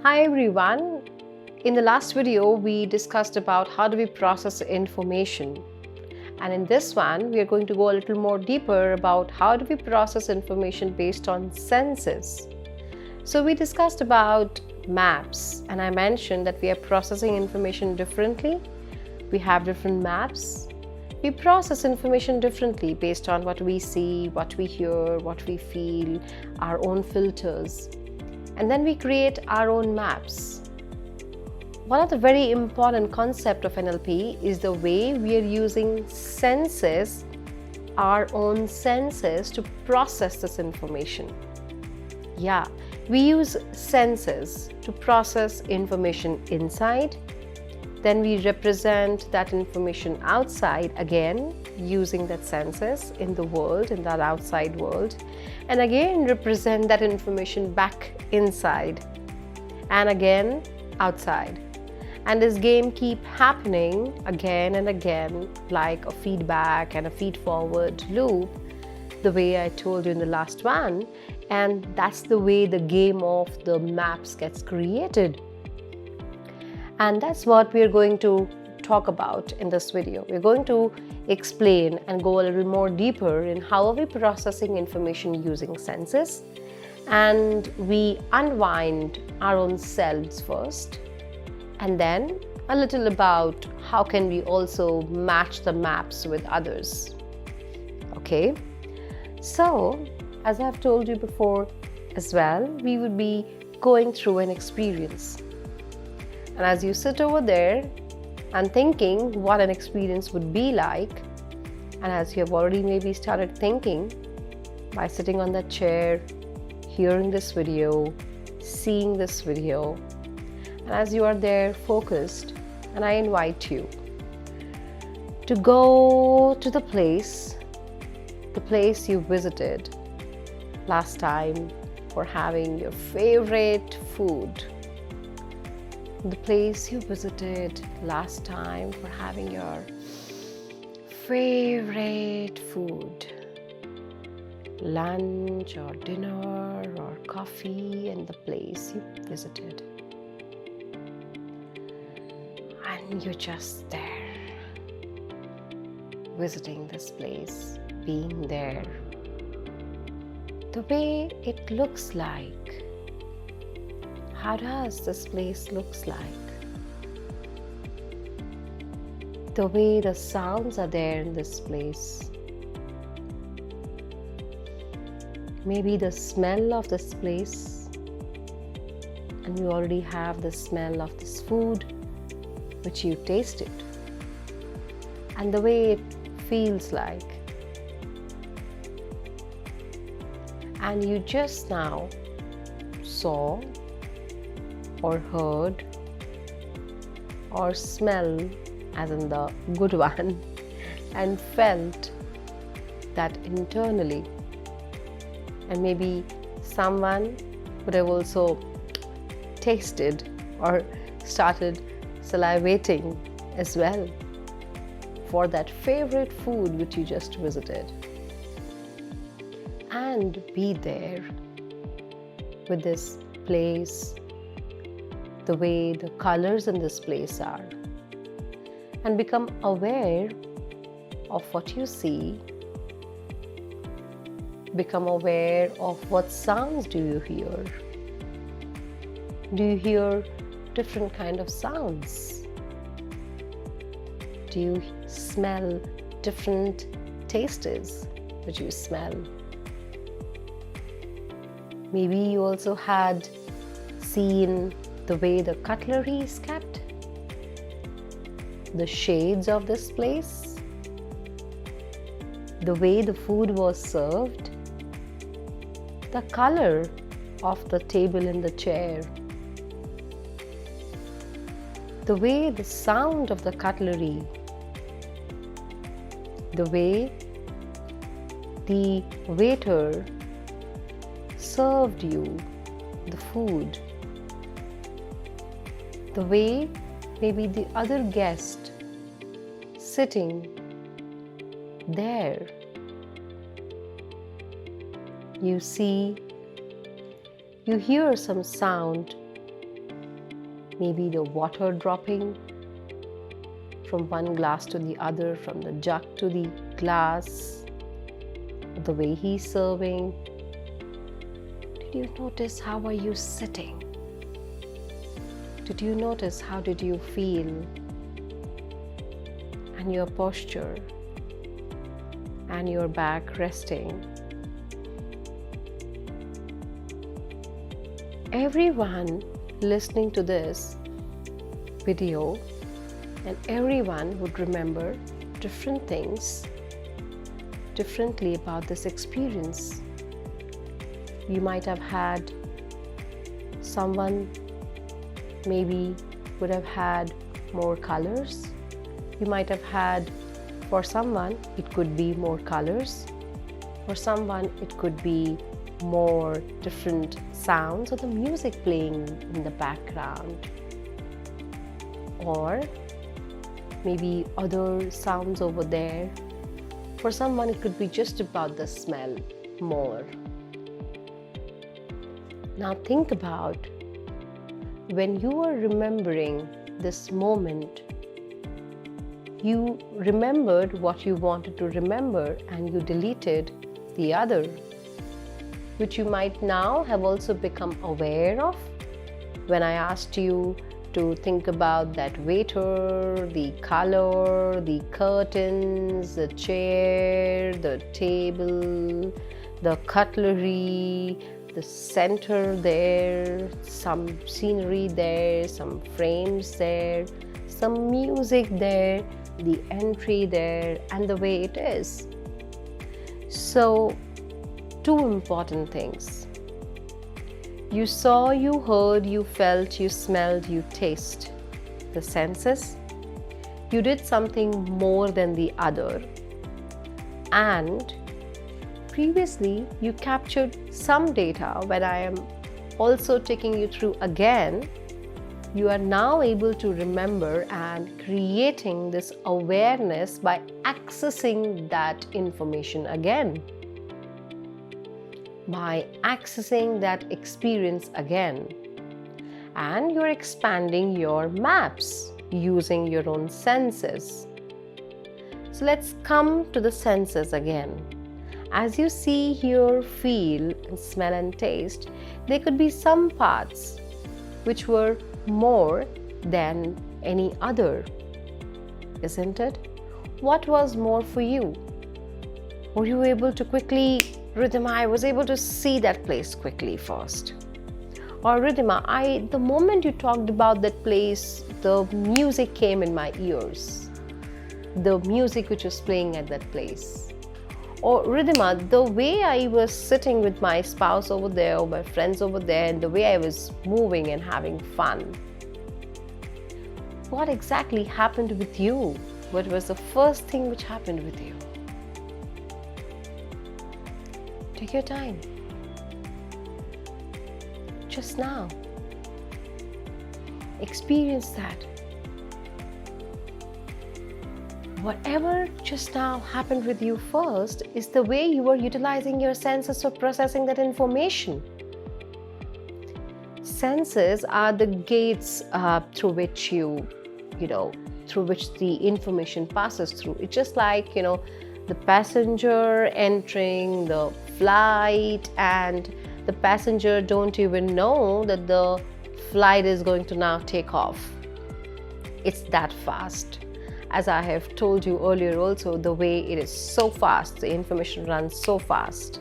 Hi everyone. In the last video, we discussed about how do we process information. And in this one, we are going to go a little more deeper about how do we process information based on senses. So we discussed about maps, and I mentioned that we are processing information differently. We have different maps. We process information differently based on what we see, what we hear, what we feel, our own filters. And then we create our own maps. One of the very important concepts of NLP is the way we are using senses, our own senses, to process this information. Yeah, we use senses to process information inside. Then we represent that information outside again using that senses in the world, in that outside world, and again represent that information back inside and again outside. And this game keep happening again and again like a feedback and a feed-forward loop, the way I told you in the last one, and that's the way the game of the maps gets created. And that's what we're going to talk about in this video. We're going to explain and go a little more deeper in how are we processing information using senses, and we unwind our own selves first, and then a little about how can we also match the maps with others. Okay, so as I've told you before as well, we would be going through an experience. And as you sit over there and thinking what an experience would be like, and as you have already maybe started thinking by sitting on that chair, hearing this video, seeing this video, and as you are there focused, and I invite you to go to the place you visited last time for having your favorite food. The place you visited last time for having your favorite food, lunch or dinner or coffee, and the place you visited. And you're just there, visiting this place, being there. The way it looks like. How does this place looks like? The way the sounds are there in this place. Maybe the smell of this place, and you already have the smell of this food which you tasted, and the way it feels like. And you just now saw or heard or smell, as in the good one, and felt that internally. And maybe someone would have also tasted or started salivating as well for that favorite food which you just visited. And be there with this place, the way the colors in this place are, and become aware of what you see, become aware of what sounds do you hear. Do you hear different kind of sounds? Do you smell different tastes which you smell? Maybe you also had seen the way the cutlery is kept, the shades of this place, the way the food was served, the color of the table and the chair, the way the sound of the cutlery, the way the waiter served you the food, the way maybe the other guest sitting there, you see, you hear some sound maybe the water dropping from one glass to the other, from the jug to the glass, the way he's serving. Did you notice how are you sitting? Did you notice how did you feel? And your posture and your back resting. Everyone listening to this video and everyone would remember different things differently about this experience. You might have had someone maybe would have had more colors. You might have had, for someone it could be more colors, for someone it could be more different sounds or the music playing in the background, or maybe other sounds over there. For someone it could be just about the smell more. Now think about when you are remembering this moment, you remembered what you wanted to remember and you deleted the other, which you might now have also become aware of when I asked you to think about that waiter, the color, the curtains, the chair, the table, the cutlery, the center there, some scenery there, some frames there, some music there, the entry there, and the way it is. So, two important things. You saw, you heard, you felt, you smelled, you tasted. The senses. You did something more than the other. And previously, you captured some data. When I am also taking you through again, you are now able to remember and creating this awareness by accessing that information again. By accessing that experience again. And you're expanding your maps using your own senses. So let's come to the senses again. As you see, hear, feel, and smell and taste, there could be some parts which were more than any other, isn't it? What was more for you? Were you able to quickly, Ridhima, I was able to see that place quickly first. Or Ridhima, the moment you talked about that place, the music came in my ears. The music which was playing at that place. Or Ridhima, the way I was sitting with my spouse over there or my friends over there and the way I was moving and having fun. What exactly happened with you? What was the first thing which happened with you? Take your time. Just now. Experience that. Whatever just now happened with you first is the way you were utilizing your senses for processing that information. Senses are the gates through which through which the information passes through. It's just like, the passenger entering the flight and the passenger don't even know that the flight is going to now take off. It's that fast. As I have told you earlier also, the way it is so fast, the information runs so fast.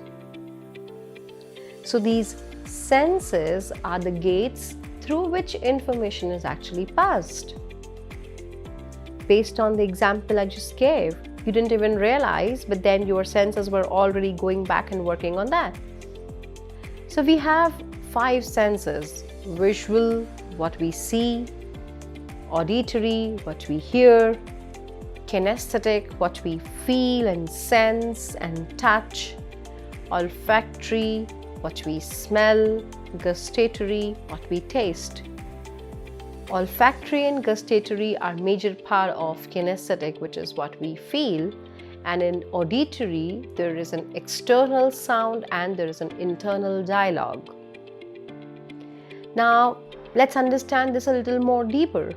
So these senses are the gates through which information is actually passed. Based on the example I just gave, you didn't even realize, but then your senses were already going back and working on that. So we have 5 senses: visual, what we see; auditory, what we hear; kinesthetic, what we feel and sense and touch; olfactory, what we smell; gustatory, what we taste. Olfactory and gustatory are major part of kinesthetic, which is what we feel, and in auditory there is an external sound and there is an internal dialogue. Now, Let's understand this a little more deeper.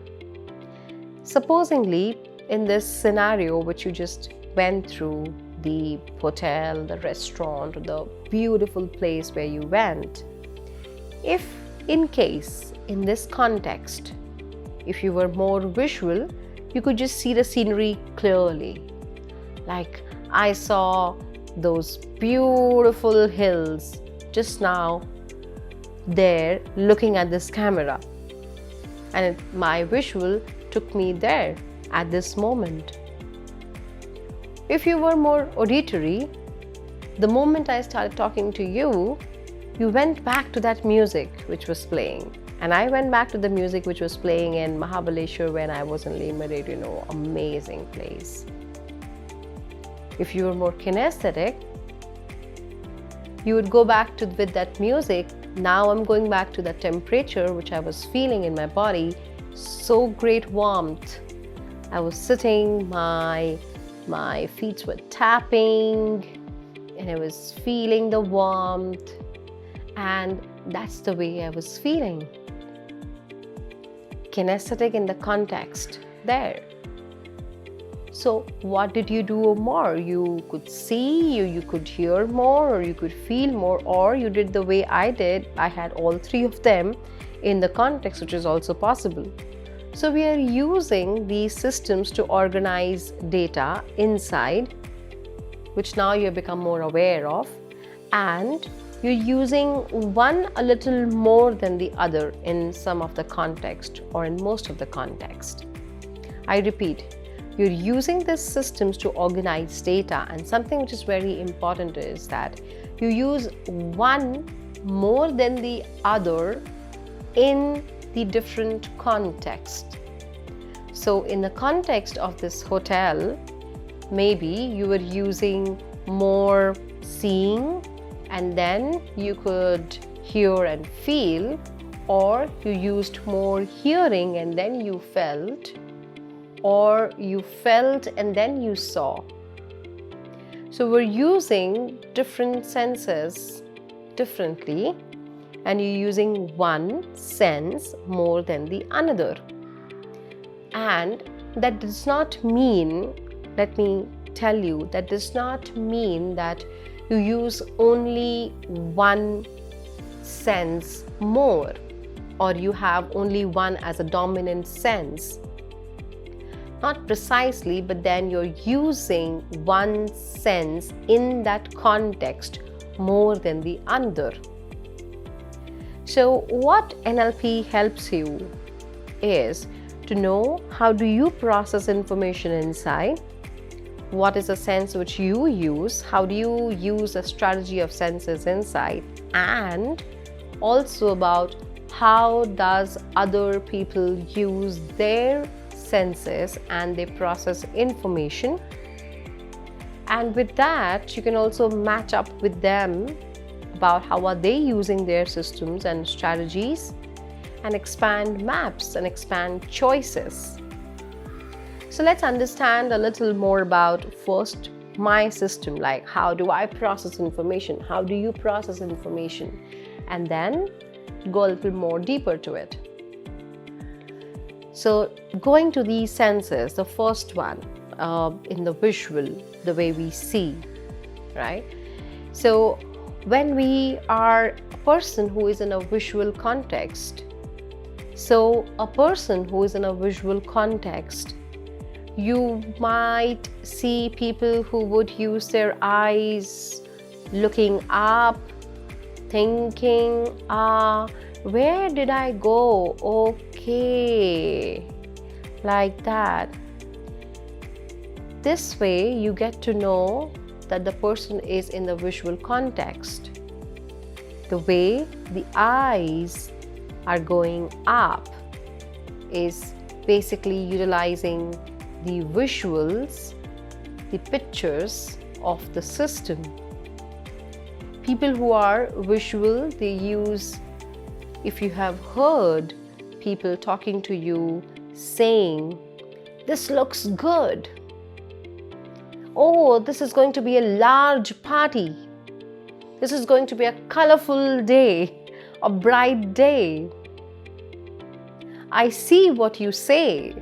Supposingly, in this scenario which you just went through, the hotel, the restaurant, or the beautiful place where you went, if in case in this context, if you were more visual, you could just see the scenery clearly. Like I saw those beautiful hills just now there looking at this camera, and my visual took me there at this moment. If you were more auditory, the moment I started talking to you, you went back to that music which was playing. And I went back to the music which was playing in Mahabaleshwar when I was in Limaret, amazing place. If you were more kinesthetic, you would go back with that music. Now I'm going back to the temperature which I was feeling in my body. So great warmth. I was sitting, my feet were tapping, and I was feeling the warmth, and that's the way I was feeling. Kinesthetic in the context there. So what did you do more? You could see, you could hear more, or you could feel more, or you did the way I did. I had all three of them in the context, which is also possible. So we are using these systems to organize data inside, which now you have become more aware of, and you're using one a little more than the other in some of the context or in most of the context. I repeat, you're using these systems to organize data, and something which is very important is that you use one more than the other in the different context. So in the context of this hotel, maybe you were using more seeing, and then you could hear and feel, or you used more hearing and then you felt, or you felt and then you saw. So we're using different senses differently, and you're using one sense more than the another. And that does not mean, let me tell you, that does not mean that you use only one sense more, or you have only one as a dominant sense. Not precisely, but then you're using one sense in that context more than the other. So what NLP helps you is to know how do you process information inside, what is the sense which you use, how do you use a strategy of senses inside, and also about how does other people use their senses and they process information. And with that, you can also match up with them about how are they using their systems and strategies, and expand maps and expand choices. So let's understand a little more about first my system, like how do I process information, how do you process information, and then go a little more deeper to it. So going to these senses, the first one in the visual, the way we see, right? So when we are a person who is in a visual context, you might see people who would use their eyes looking up, thinking, where did I go? Okay, like that. This way you get to know that the person is in the visual context. The way the eyes are going up is basically utilizing the visuals, the pictures of the system. People who are visual, they use, if you have heard people talking to you saying, this looks good. Oh, this is going to be a large party. This is going to be a colorful day, a bright day. I see what you say.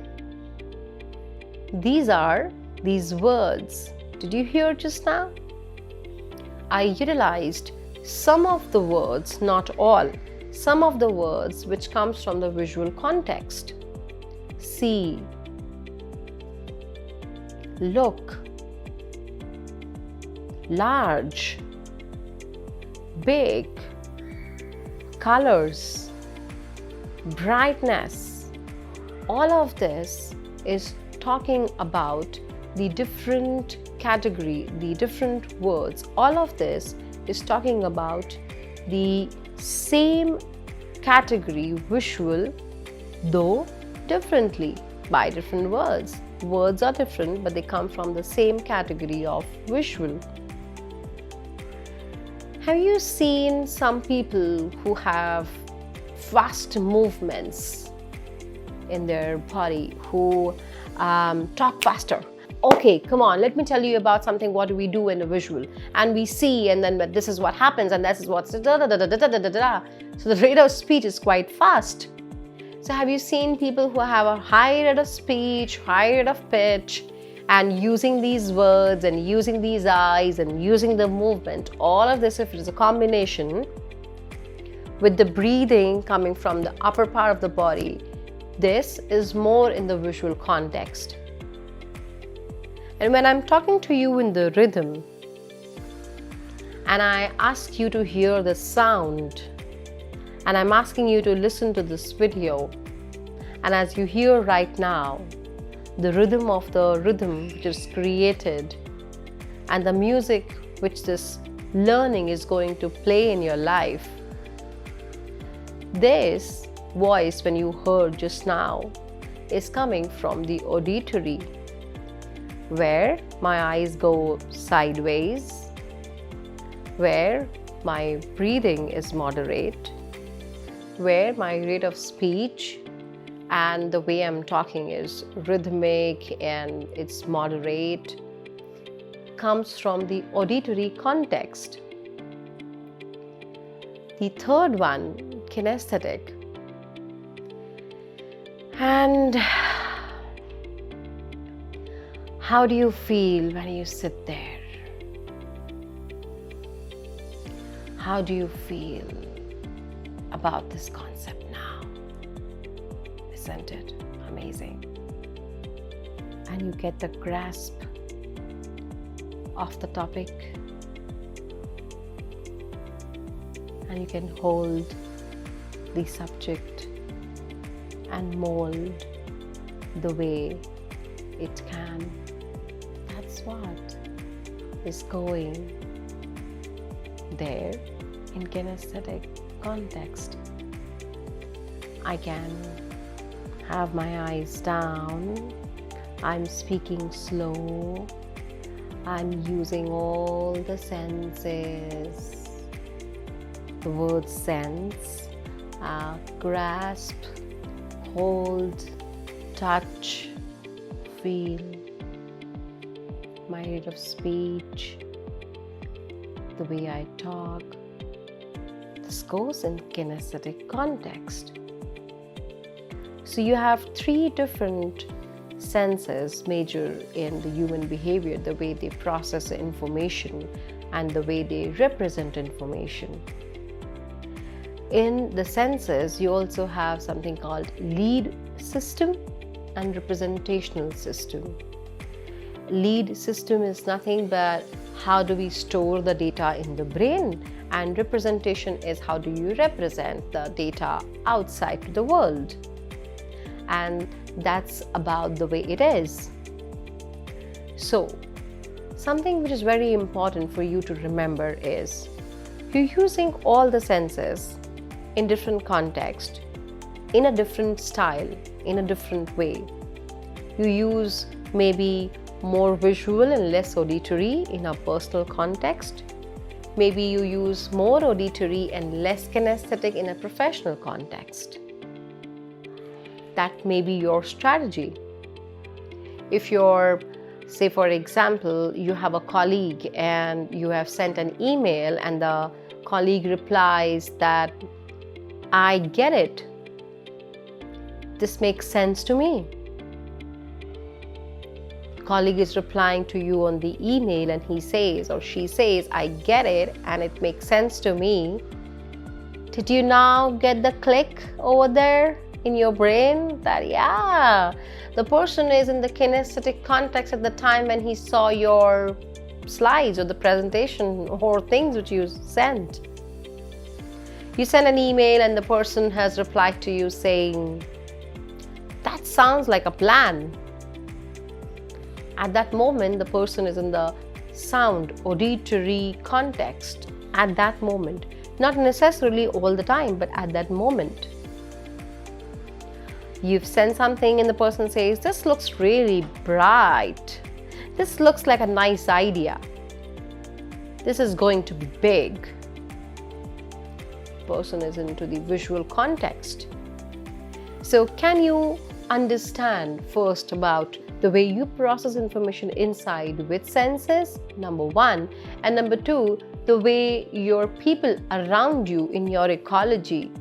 These are these words. Did you hear just now? I utilized some of the words, not all, some of the words which comes from the visual context. See, look, large, big, colors, brightness. All of this is talking about the different category, the different words. All of this is talking about the same category, visual, though differently by different words. Words are different, but they come from the same category of visual. Have you seen some people who have fast movements in their body, who talk faster? Okay, come on, let me tell you about something. What do we do in a visual? And we see, and then this is what happens, and this is what's da da da da da da da da. So the rate of speech is quite fast. So have you seen people who have a high rate of speech, high rate of pitch, and using these words and using these eyes and using the movement? All of this, if it is a combination with the breathing coming from the upper part of the body, this is more in the visual context. And when I'm talking to you in the rhythm and I ask you to hear the sound, and I'm asking you to listen to this video, and as you hear right now, the rhythm of the rhythm which is created and the music which this learning is going to play in your life, this voice when you heard just now is coming from the auditory, where my eyes go sideways, where my breathing is moderate, where my rate of speech and the way I'm talking is rhythmic and it's moderate, comes from the auditory context. The third one, kinesthetic. And how do you feel when you sit there? How do you feel about this concept now? Isn't it amazing? And you get the grasp of the topic, and you can hold the subject and mold the way it can. That's what is going there in kinesthetic context. I can have my eyes down, I'm speaking slow, I'm using all the senses, the word sense, grasp, hold, touch, feel, my rate of speech, the way I talk. This goes in kinesthetic context. So you have three different senses major in the human behavior, the way they process information and the way they represent information. In the senses, you also have something called lead system and representational system. Lead system is nothing but how do we store the data in the brain, and representation is how do you represent the data outside to the world. And that's about the way it is. So, something which is very important for you to remember is you're using all the senses in different context, in a different style, in a different way. You use maybe more visual and less auditory in a personal context. Maybe you use more auditory and less kinesthetic in a professional context. That may be your strategy. If you're, say for example, you have a colleague and you have sent an email and the colleague replies that, I get it. this makes sense to me. Colleague is replying to you on the email and he says or she says, I get it and it makes sense to me. Did you now get the click over there in your brain that, yeah, the person is in the kinesthetic context at the time when he saw your slides or the presentation or things which you sent? You send an email and the person has replied to you saying, that sounds like a plan. At that moment, the person is in the sound, auditory context at that moment. Not necessarily all the time, but at that moment. You've sent something and the person says, this looks really bright. This looks like a nice idea. This is going to be big. The person is into the visual context. So can you understand first about the way you process information inside with senses, number one, and number two, the way your people around you in your ecology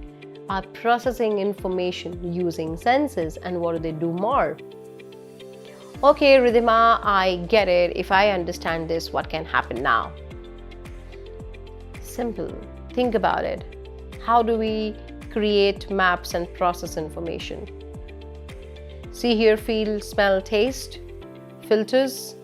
are processing information using senses, and what do they do more? Okay, Ridhima, I get it. If I understand this, what can happen now? Simple. Think about it. How do we create maps and process information? See, hear, feel, smell, taste, filters,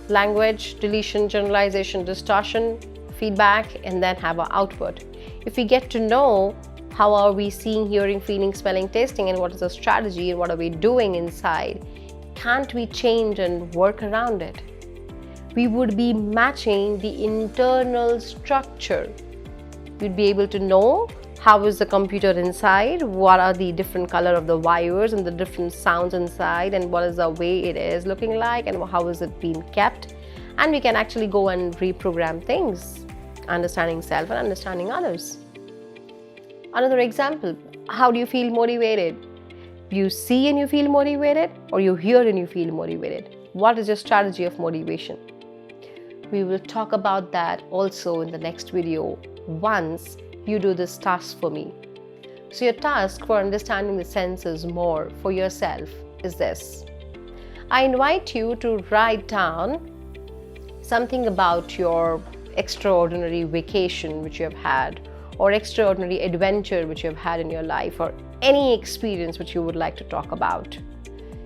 language, deletion, generalization, distortion, feedback, and then have our output. If we get to know how are we seeing, hearing, feeling, smelling, tasting, and what is the strategy and what are we doing inside, can't we change and work around it? We would be matching the internal structure. We'd be able to know how is the computer inside, what are the different color of the wires and the different sounds inside, and what is the way it is looking like and how is it being kept. And we can actually go and reprogram things, understanding self and understanding others. Another example, how do you feel motivated? You see and you feel motivated, or you hear and you feel motivated? What is your strategy of motivation? We will talk about that also in the next video once you do this task for me. So your task for understanding the senses more for yourself is this. I invite you to write down something about your extraordinary vacation which you have had, or extraordinary adventure which you have had in your life, or any experience which you would like to talk about.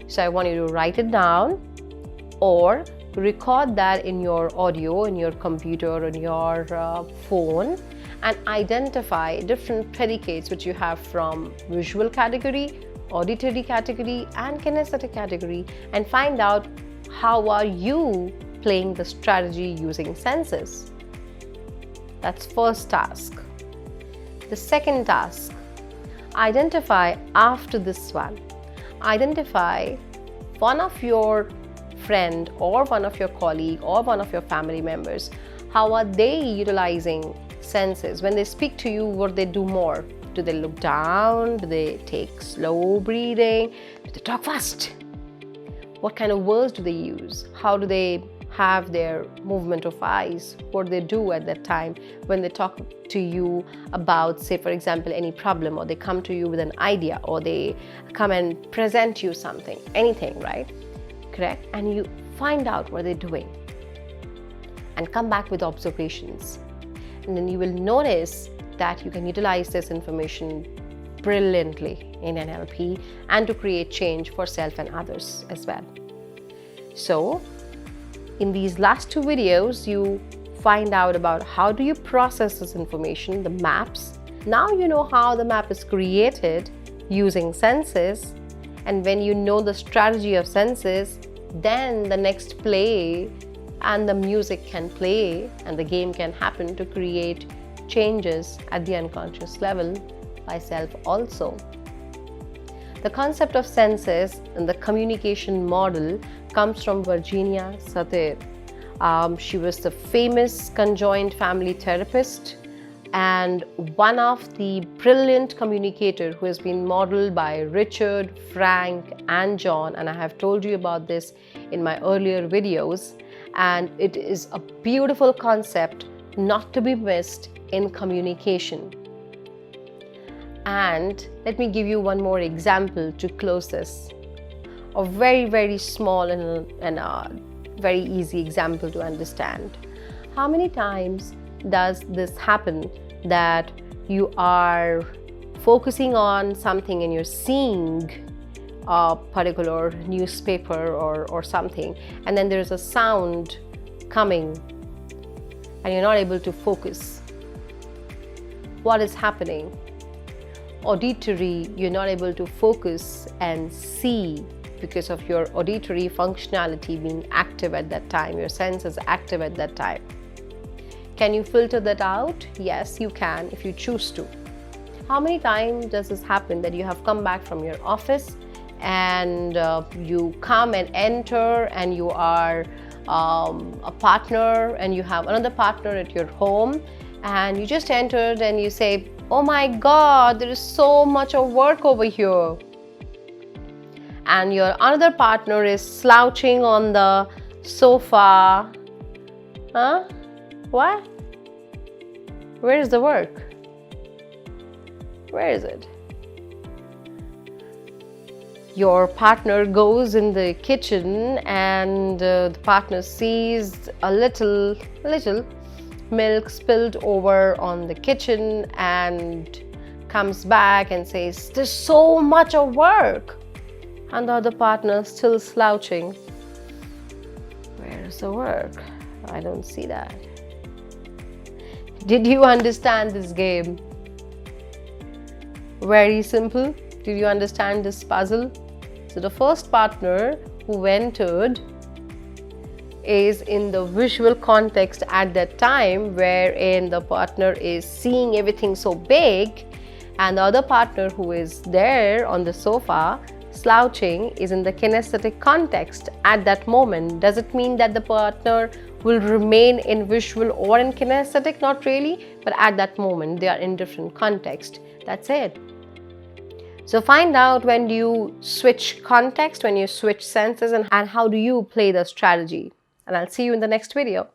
So I want you to write it down or record that in your audio, in your computer, on your phone, and identify different predicates which you have from visual category, auditory category, and kinesthetic category, and find out how are you playing the strategy using senses. That's first task. The second task, identify after this one. Identify one of your friend or one of your colleague or one of your family members. How are they utilizing senses? When they speak to you, what they do more? Do they look down? Do they take slow breathing? Do they talk fast? What kind of words do they use? How do they have their movement of eyes? What do they do at that time when they talk to you about, say, for example, any problem, or they come to you with an idea, or they come and present you something, anything, right? Correct? And you find out what they're doing and come back with observations. And then you will notice that you can utilize this information brilliantly in NLP and to create change for self and others as well. So, in these last two videos, you find out about how do you process this information, the maps. Now you know how the map is created using senses. And when you know the strategy of senses, then the next play and the music can play and the game can happen to create changes at the unconscious level by self also. The concept of senses and the communication model comes from Virginia Satir. She was the famous conjoined family therapist and one of the brilliant communicators who has been modeled by Richard, Frank, and John, and I have told you about this in my earlier videos, and it is a beautiful concept not to be missed in communication. And let me give you one more example to close this. A very, very small and a very easy example to understand. How many times does this happen that you are focusing on something and you're seeing a particular newspaper or something, and then there's a sound coming and you're not able to focus? What is happening? Auditory, you're not able to focus and see because of your auditory functionality being active at that time. Your sense is active at that time. Can you filter that out? Yes, you can if you choose to. How many times does this happen that you have come back from your office and you come and enter and you are a partner and you have another partner at your home, and you just entered and you say, "Oh my God, there is so much of work over here." And your another partner is slouching on the sofa. Huh? What? Where is the work? Where is it? Your partner goes in the kitchen and the partner sees a little milk spilled over on the kitchen and comes back and says, "There's so much of work." And the other partner still slouching. Where's the work? I don't see that. Did you understand this game? Very simple. Did you understand this puzzle? So the first partner who entered is in the visual context at that time, wherein the partner is seeing everything so big, and the other partner who is there on the sofa slouching is in the kinesthetic context at that moment. Does it mean that the partner will remain in visual or in kinesthetic? Not really, but at that moment they are in different context. That's it. So find out when do you switch context, when you switch senses, and how do you play the strategy. And I'll see you in the next video.